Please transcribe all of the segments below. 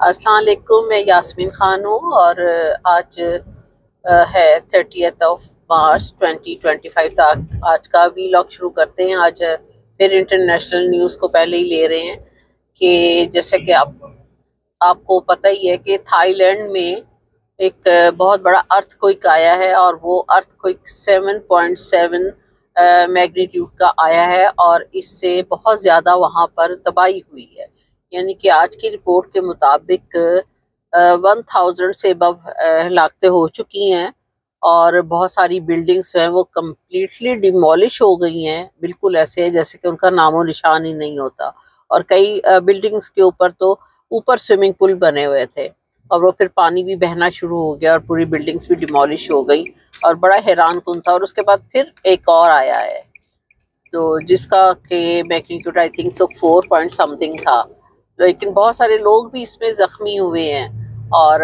السلام علیکم، میں یاسمین خان ہوں اور آج ہے 30 مارچ 2025 تک آج کا ویلاگ شروع کرتے ہیں۔ آج پھر انٹرنیشنل نیوز کو پہلے ہی لے رہے ہیں کہ جیسے کہ آپ کو پتہ ہی ہے کہ تھائی لینڈ میں ایک بہت بڑا ارتھ کوئک آیا ہے، اور وہ ارتھ کوئک 7.7 میگنیٹیوڈ کا آیا ہے، اور اس سے بہت زیادہ وہاں پر تباہی ہوئی ہے۔ یعنی کہ آج کی رپورٹ کے مطابق 1000 سے ابو ہلاکتیں ہو چکی ہیں، اور بہت ساری بلڈنگز ہیں وہ کمپلیٹلی ڈیمولش ہو گئی ہیں، بالکل ایسے ہے جیسے کہ ان کا نام و نشان ہی نہیں ہوتا۔ اور کئی بلڈنگز کے اوپر تو اوپر سوئمنگ پول بنے ہوئے تھے، اور وہ پھر پانی بھی بہنا شروع ہو گیا اور پوری بلڈنگز بھی ڈیمولش ہو گئی، اور بڑا حیران کن تھا۔ اور اس کے بعد پھر ایک اور آیا ہے تو جس کا کہ میگنیٹیوڈ آئی تھنک تو 4 پوائنٹ سم تھنگ تھا، لیکن بہت سارے لوگ بھی اس میں زخمی ہوئے ہیں، اور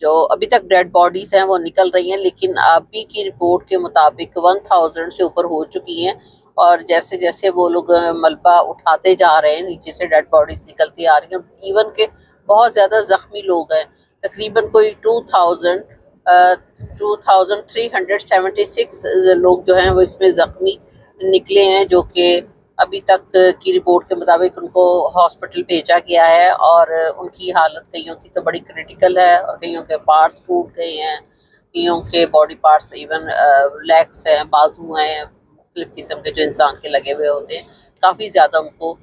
جو ابھی تک ڈیڈ باڈیز ہیں وہ نکل رہی ہیں، لیکن ابھی کی رپورٹ کے مطابق 1000 سے اوپر ہو چکی ہیں، اور جیسے جیسے وہ لوگ ملبہ اٹھاتے جا رہے ہیں نیچے سے ڈیڈ باڈیز نکلتی آ رہی ہیں، ایون کہ بہت زیادہ زخمی لوگ ہیں، تقریباً کوئی 2376 لوگ جو ہیں وہ اس میں زخمی نکلے ہیں، جو کہ ابھی تک کی رپورٹ کے مطابق ان کو ہاسپٹل بھیجا گیا ہے، اور ان کی حالت کئیوں کی تو بڑی کریٹیکل ہے، اور کئیوں کے پارٹس ٹوٹ گئے ہیں، کئیوں کے باڈی پارٹس ایون لیگس ہیں، بازو ہیں، مختلف قسم کے جو انسان کے لگے ہوئے ہوتے ہیں، کافی زیادہ ان کو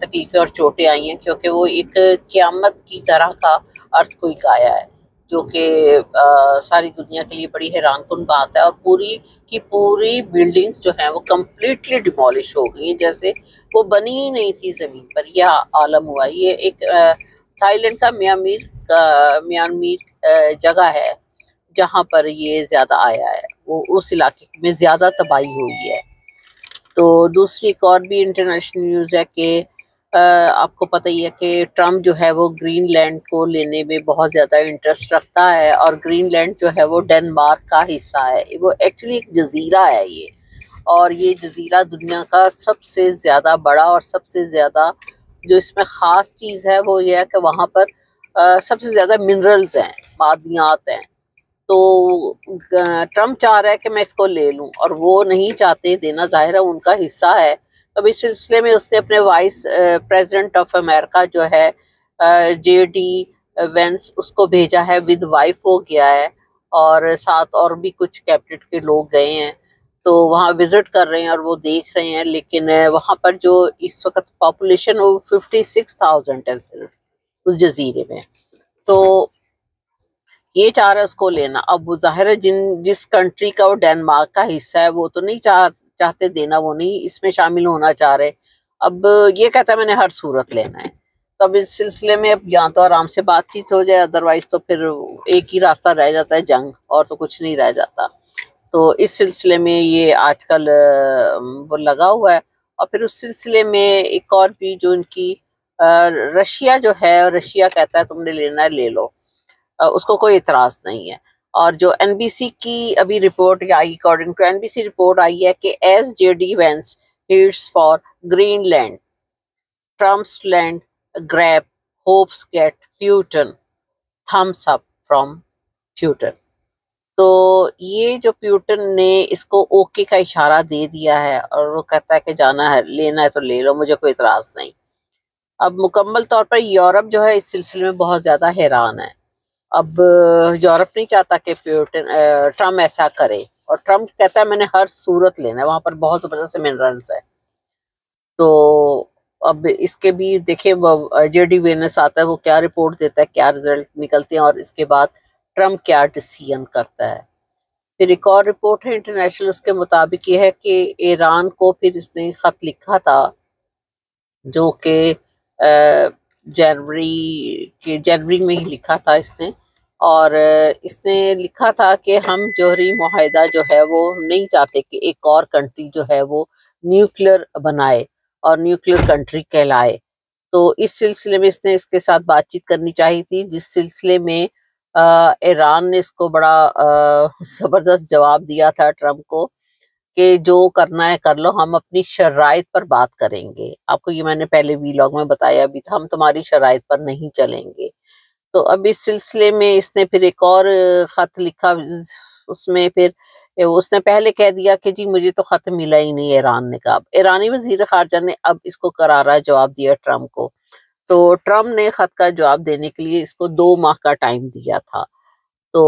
تکلیفیں اور چوٹیں آئی ہیں، کیونکہ وہ ایک قیامت کی طرح کا ارتھ کوئک آیا ہے، جو کہ ساری دنیا کے لیے بڑی حیران کن بات ہے، اور پوری کی پوری بلڈنگز جو ہیں وہ کمپلیٹلی ڈیمولش ہو گئی ہیں، جیسے وہ بنی ہی نہیں تھی زمین پر۔ یہ عالم ہوا۔ یہ ایک تھائی لینڈ کا میانمار جگہ ہے جہاں پر یہ زیادہ آیا ہے، وہ اس علاقے میں زیادہ تباہی ہوئی ہے۔ تو دوسری ایک اور بھی انٹرنیشنل نیوز ہے کہ آپ کو پتہ ہی ہے کہ ٹرمپ جو ہے وہ گرین لینڈ کو لینے میں بہت زیادہ انٹرسٹ رکھتا ہے، اور گرین لینڈ جو ہے وہ ڈنمارک کا حصہ ہے، وہ ایکچولی ایک جزیرہ ہے یہ، اور یہ جزیرہ دنیا کا سب سے زیادہ بڑا اور سب سے زیادہ جو اس میں خاص چیز ہے وہ یہ ہے کہ وہاں پر سب سے زیادہ منرلز ہیں، معدنیات ہیں۔ تو ٹرمپ چاہ رہا ہے کہ میں اس کو لے لوں، اور وہ نہیں چاہتے دینا، ظاہر ہے ان کا حصہ ہے۔ اب اس سلسلے میں اس نے اپنے وائس پریزیڈنٹ آف امریکہ جو ہے جے ڈی وینس، اس کو بھیجا ہے، ود وائف ہو گیا ہے، اور ساتھ اور بھی کچھ کیبنٹ کے لوگ گئے ہیں، تو وہاں وزٹ کر رہے ہیں اور وہ دیکھ رہے ہیں، لیکن وہاں پر جو اس وقت پاپولیشن وہ 56,000 ہے صرف اس جزیرے میں، تو یہ چاہ رہا ہے اس کو لینا۔ اب وہ ظاہر ہے جس کنٹری کا وہ ڈنمارک کا حصہ ہے وہ تو نہیں چاہتے دینا، وہ نہیں اس میں شامل ہونا چاہ رہے۔ اب یہ کہتا ہے میں نے ہر صورت لینا ہے، تو اب اس سلسلے میں اب یا تو آرام سے بات چیت ہو جائے، ادروائز تو پھر ایک ہی راستہ رہ جاتا ہے، جنگ، اور تو کچھ نہیں رہ جاتا۔ تو اس سلسلے میں یہ آج کل وہ لگا ہوا ہے، اور پھر اس سلسلے میں ایک اور بھی جو ان کی رشیا جو ہے، رشیا کہتا ہے تم نے لینا ہے لے لو، اس کو کوئی اعتراض نہیں ہے۔ اور جو این بی سی کی ابھی رپورٹ آئی، according to N B C report آئی ہے کہ as J D Vance heads for Greenland, Trump's land grab hopes get Putin thumbs up from Putin. تو یہ جو پیوٹن نے اس کو اوکے کا اشارہ دے دیا ہے، اور وہ کہتا ہے کہ جانا ہے، لینا ہے تو لے لو، مجھے کوئی اعتراض نہیں۔ اب مکمل طور پر یورپ جو ہے اس سلسلے میں بہت زیادہ حیران ہے۔ اب یورپ نہیں چاہتا کہ ٹرمپ ایسا کرے، اور ٹرمپ کہتا ہے میں نے ہر صورت لینا ہے، وہاں پر بہت زبردست منرلز ہے۔ تو اب اس کے بھی دیکھیں جے ڈی وینس آتا ہے، وہ کیا رپورٹ دیتا ہے، کیا رزلٹ نکلتے ہیں، اور اس کے بعد ٹرمپ کیا ڈیسیژن کرتا ہے۔ پھر ایک اور رپورٹ ہے انٹرنیشنل، اس کے مطابق یہ ہے کہ ایران کو پھر اس نے خط لکھا تھا، جو کہ جنوری میں ہی لکھا تھا اس نے، اور اس نے لکھا تھا کہ ہم جوہری معاہدہ جو ہے وہ نہیں چاہتے کہ ایک اور کنٹری جو ہے وہ نیوکلیر بنائے اور نیوکلیر کنٹری کہلائے۔ تو اس سلسلے میں اس نے اس کے ساتھ بات چیت کرنی چاہی تھی، جس سلسلے میں ایران نے اس کو بڑا زبردست جواب دیا تھا ٹرمپ کو کہ جو کرنا ہے کر لو، ہم اپنی شرائط پر بات کریں گے۔ آپ کو یہ میں نے پہلے ویلاگ میں بتایا بھی تھا، ہم تمہاری شرائط پر نہیں چلیں گے۔ تو اب اس سلسلے میں اس نے پھر ایک اور خط لکھا، اس میں پھر اس نے پہلے کہہ دیا کہ جی مجھے تو خط ملا ہی نہیں، ایران نے کہا۔ اب ایرانی وزیر خارجہ نے اب اس کو کرارا جواب دیا ٹرمپ کو، تو ٹرمپ نے خط کا جواب دینے کے لیے اس کو 2 ماہ کا ٹائم دیا تھا۔ تو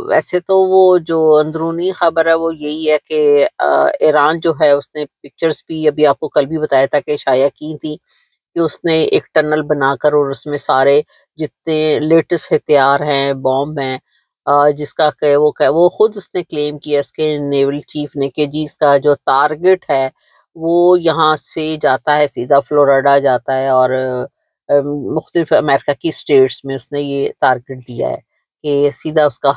ویسے تو وہ جو اندرونی خبر ہے وہ یہی ہے کہ ایران جو ہے اس نے پکچرز بھی ابھی آپ کو کل بھی بتایا تھا کہ شائع کی تھی کہ اس نے ایک ٹنل بنا کر اور اس میں سارے جتنے لیٹسٹ ہتھیار ہیں، بومب ہیں، جس کا کہ وہ خود اس نے کلیم کیا، اس کے نیول چیف نے، کہ جی اس کا جو ٹارگٹ ہے وہ یہاں سے جاتا ہے سیدھا فلوریڈا جاتا ہے، اور مختلف امریکہ کی اسٹیٹس میں اس نے یہ ٹارگٹ دیا ہے کہ سیدھا اس کا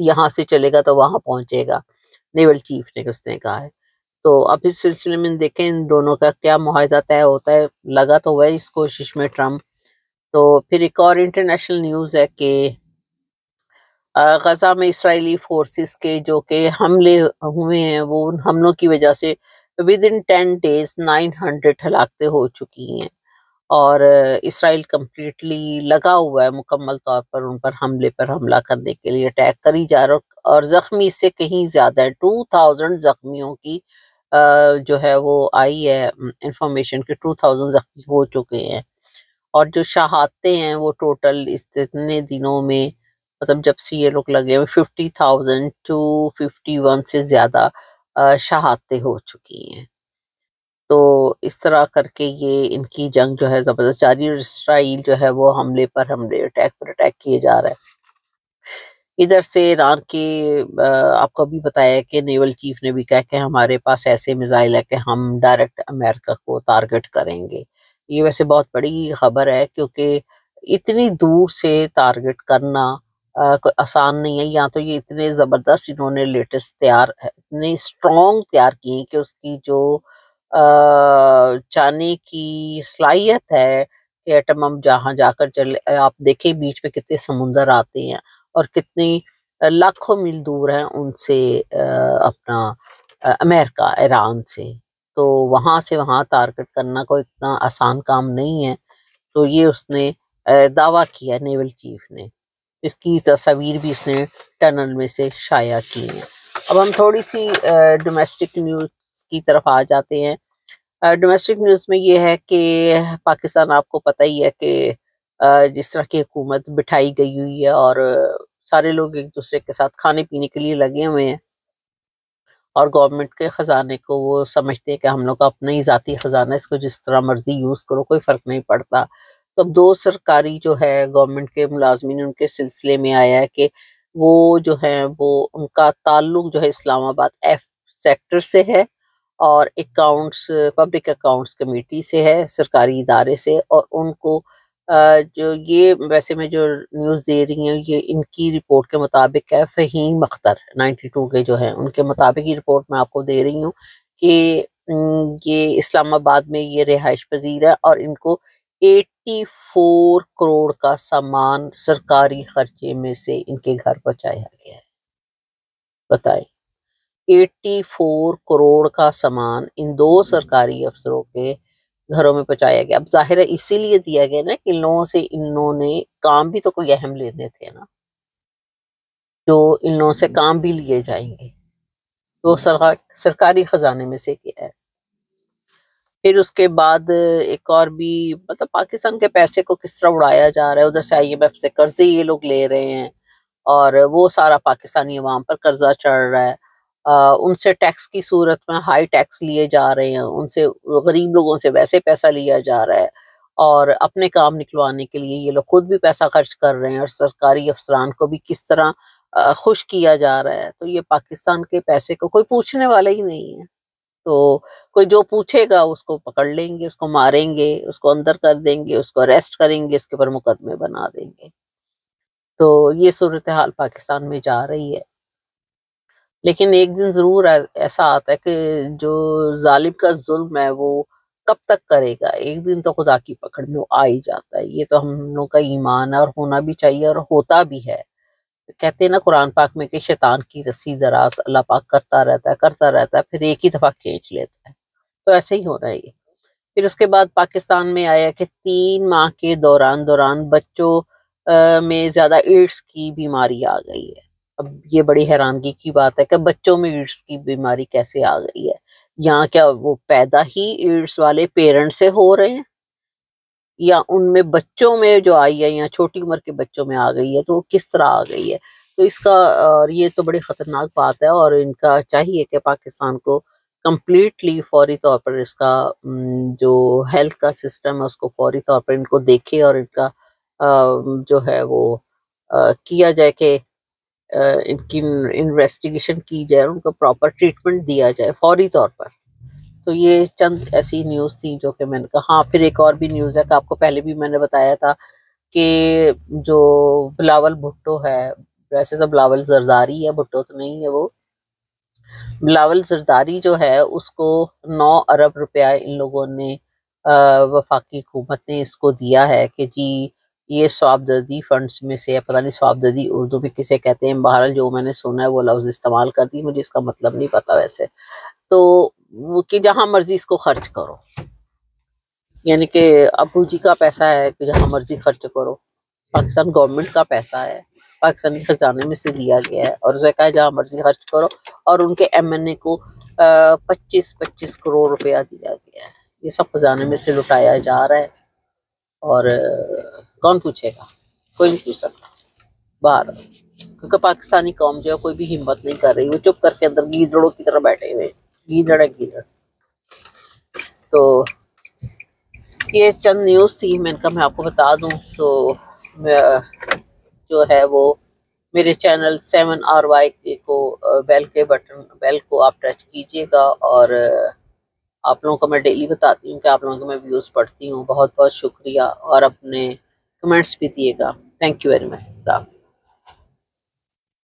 یہاں سے چلے گا تو وہاں پہنچے گا، نیول چیف نے اس نے کہا ہے۔ تو اب اس سلسلے میں دیکھیں ان دونوں کا کیا معاہدہ طے ہوتا ہے، لگا تو ہے اس کوشش میں ٹرمپ۔ تو پھر ایک اور انٹرنیشنل نیوز ہے کہ غزہ میں اسرائیلی فورسز کے جو کہ حملے ہوئے ہیں، وہ ان حملوں کی وجہ سے ود ان 10 days 900 ہلاکتیں ہو چکی ہیں، اور اسرائیل کمپلیٹلی لگا ہوا ہے مکمل طور پر ان پر حملہ کرنے کے لیے، اٹیک کری جا رہا، اور زخمی اس سے کہیں زیادہ ہے۔ 2000 زخمیوں کی جو ہے وہ آئی ہے انفارمیشن کہ 2000 زخمی ہو چکے ہیں، اور جو شہادتیں ہیں وہ ٹوٹل اتنے دنوں میں، مطلب جب سے یہ لوگ لگے ہوئے 50,251 سے زیادہ شہادتیں ہو چکی ہیں۔ تو اس طرح کر کے یہ ان کی جنگ جو ہے زبردست جاری، اور اسرائیل جو ہے وہ حملے پر حملے، اٹیک پر اٹیک کیے جا رہا ہے۔ ادھر سے ایران کے آپ کو بھی بتایا ہے کہ نیول چیف نے بھی کہا کہ ہمارے پاس ایسے میزائل ہے کہ ہم ڈائریکٹ امریکہ کو ٹارگٹ کریں گے۔ یہ ویسے بہت بڑی خبر ہے، کیونکہ اتنی دور سے ٹارگٹ کرنا کوئی آسان نہیں ہے۔ یہاں تو یہ اتنے زبردست انہوں نے لیٹسٹ اتنے اسٹرانگ تیار کی ہیں کہ اس کی جو جانے کی صلاحیت ہے کہ ایٹم بم جہاں جا کر چلے، آپ دیکھیں بیچ میں کتنے سمندر آتے ہیں اور کتنی لاکھوں میل دور ہیں ان سے اپنا امریکہ، ایران سے، تو وہاں سے وہاں ٹارگٹ کرنا کوئی اتنا آسان کام نہیں ہے۔ تو یہ اس نے دعویٰ کیا نیول چیف نے، اس کی تصاویر بھی اس نے ٹنل میں سے شائع کی ہیں۔ اب ہم تھوڑی سی ڈومیسٹک نیوز کی طرف آ جاتے ہیں۔ ڈومیسٹک نیوز میں یہ ہے کہ پاکستان، آپ کو پتہ ہی ہے کہ جس طرح کی حکومت بٹھائی گئی ہوئی ہے، اور سارے لوگ ایک دوسرے کے ساتھ کھانے پینے کے لیے لگے ہوئے ہیں، اور گورنمنٹ کے خزانے کو وہ سمجھتے ہیں کہ ہم لوگ کا اپنا ہی ذاتی خزانہ ہے، اس کو جس طرح مرضی یوز کرو، کوئی فرق نہیں پڑتا۔ تو اب 2 سرکاری جو ہے گورنمنٹ کے ملازمین، ان کے سلسلے میں آیا ہے کہ وہ جو ہیں وہ ان کا تعلق جو ہے اسلام آباد ایف سیکٹر سے ہے، اور اکاؤنٹس، پبلک اکاؤنٹس کمیٹی سے ہے، سرکاری ادارے سے، اور ان کو جو یہ ویسے میں جو نیوز دے رہی ہوں یہ ان کی رپورٹ کے مطابق ہے، فہیم اختر 92 کے جو ہیں ان کے مطابق یہ رپورٹ میں آپ کو دے رہی ہوں کہ یہ اسلام آباد میں یہ رہائش پذیر ہے، اور ان کو 84 کروڑ کا سامان سرکاری خرچے میں سے ان کے گھر پہنچایا گیا ہے۔ بتائیں، 84 کروڑ کا سامان ان 2 سرکاری افسروں کے گھروں میں پہنچایا گیا۔ اب ظاہر ہے اسی لیے دیا گیا نا کہ ان لوگوں سے انہوں نے کام بھی تو کوئی اہم لینے تھے نا، جو ان لوگوں سے کام بھی لیے جائیں گے، تو سرکاری خزانے میں سے کیا ہے۔ پھر اس کے بعد ایک اور بھی، مطلب پاکستان کے پیسے کو کس طرح اڑایا جا رہا ہے، ادھر سے IMF سے قرضے یہ لوگ لے رہے ہیں، اور وہ سارا پاکستانی عوام پر قرضہ چڑھ رہا ہے، ان سے ٹیکس کی صورت میں ہائی ٹیکس لیے جا رہے ہیں، ان سے غریب لوگوں سے ویسے پیسہ لیا جا رہا ہے، اور اپنے کام نکلوانے کے لیے یہ لوگ خود بھی پیسہ خرچ کر رہے ہیں، اور سرکاری افسران کو بھی کس طرح خوش کیا جا رہا ہے۔ تو یہ پاکستان کے پیسے کو کوئی پوچھنے والا ہی نہیں ہے، تو کوئی جو پوچھے گا اس کو پکڑ لیں گے، اس کو ماریں گے، اس کو اندر کر دیں گے، اس کو اریسٹ کریں گے، اس کے اوپر مقدمے بنا دیں گے۔ تو یہ صورتحال پاکستان میں جا رہی ہے، لیکن ایک دن ضرور ایسا آتا ہے کہ جو ظالم کا ظلم ہے وہ کب تک کرے گا، ایک دن تو خدا کی پکڑ میں وہ آ ہی جاتا ہے۔ یہ تو ہم لوگوں کا ایمان ہے، اور ہونا بھی چاہیے، اور ہوتا بھی ہے۔ کہتے ہیں نا قرآن پاک میں کہ شیطان کی رسی دراز اللہ پاک کرتا رہتا ہے، پھر ایک ہی دفعہ کھینچ لیتا ہے، تو ایسے ہی ہو رہا ہے یہ۔ پھر اس کے بعد پاکستان میں آیا کہ 3 ماہ کے دوران بچوں میں زیادہ ایڈس کی بیماری آ گئی ہے۔ اب یہ بڑی حیرانگی کی بات ہے کہ بچوں میں ایڈس کی بیماری کیسے آ گئی ہے؟ یہاں کیا وہ پیدا ہی ایڈس والے پیرنٹ سے ہو رہے ہیں، یا ان میں بچوں میں جو آئی ہے یا چھوٹی عمر کے بچوں میں آ گئی ہے، تو وہ کس طرح آ گئی ہے؟ تو اس کا اور یہ تو بڑی خطرناک بات ہے، اور ان کا چاہیے کہ پاکستان کو کمپلیٹلی فوری طور پر اس کا جو ہیلتھ کا سسٹم ہے اس کو فوری طور پر ان کو دیکھے، اور ان کا جو ہے وہ کیا جائے کہ ان کی انویسٹیگیشن کی جائے اور ان کو پراپر ٹریٹمنٹ دیا جائے فوری طور پر۔ تو یہ چند ایسی نیوز تھی جو کہ میں نے کہا۔ ہاں، پھر ایک اور بھی نیوز ہے کہ آپ کو پہلے بھی میں نے بتایا تھا کہ جو بلاول بھٹو ہے، ویسے تو بلاول زرداری ہے، بھٹو تو نہیں ہے، وہ بلاول زرداری جو ہے اس کو 9 ارب روپیہ ان لوگوں نے وفاقی حکومت نے اس کو دیا ہے کہ جی یہ سوابدیدی فنڈز میں سے، پتہ نہیں سوابدیدی اردو میں کسے کہتے ہیں، بہرحال جو میں نے سنا ہے وہ لفظ استعمال کر دی، مجھے اس کا مطلب نہیں پتا ویسے، تو کہ جہاں مرضی اس کو خرچ کرو، یعنی کہ ابو جی کا پیسہ ہے کہ جہاں مرضی خرچ کرو، پاکستان گورنمنٹ کا پیسہ ہے، پاکستانی خزانے میں سے دیا گیا ہے، اور اسے کہا جہاں مرضی خرچ کرو، اور ان کے ایم این اے کو 25 کروڑ روپیہ دیا گیا ہے۔ یہ سب خزانے میں سے لٹایا جا رہا ہے، اور کون پوچھے گا؟ کوئی نہیں پوچھ سکتا باہر، کیونکہ پاکستانی قوم جو ہے کوئی بھی ہمت نہیں کر رہی، وہ چپ کر کے اندر گیدڑوں کی طرح بیٹھے ہوئے، گیدڑ ہے گیدڑ۔ تو یہ چند نیوز تھی، میں نے کہا میں آپ کو بتا دوں۔ تو جو ہے وہ میرے چینل 7RY کو بیل کو آپ ٹچ کیجئے گا، اور آپ لوگوں کو میں ڈیلی بتاتی ہوں کہ آپ لوگوں کو میں ویوز پڑھتی ہوں۔ بہت بہت شکریہ، اور اپنے کمنٹس بھی دیے گا۔ Thank you very much.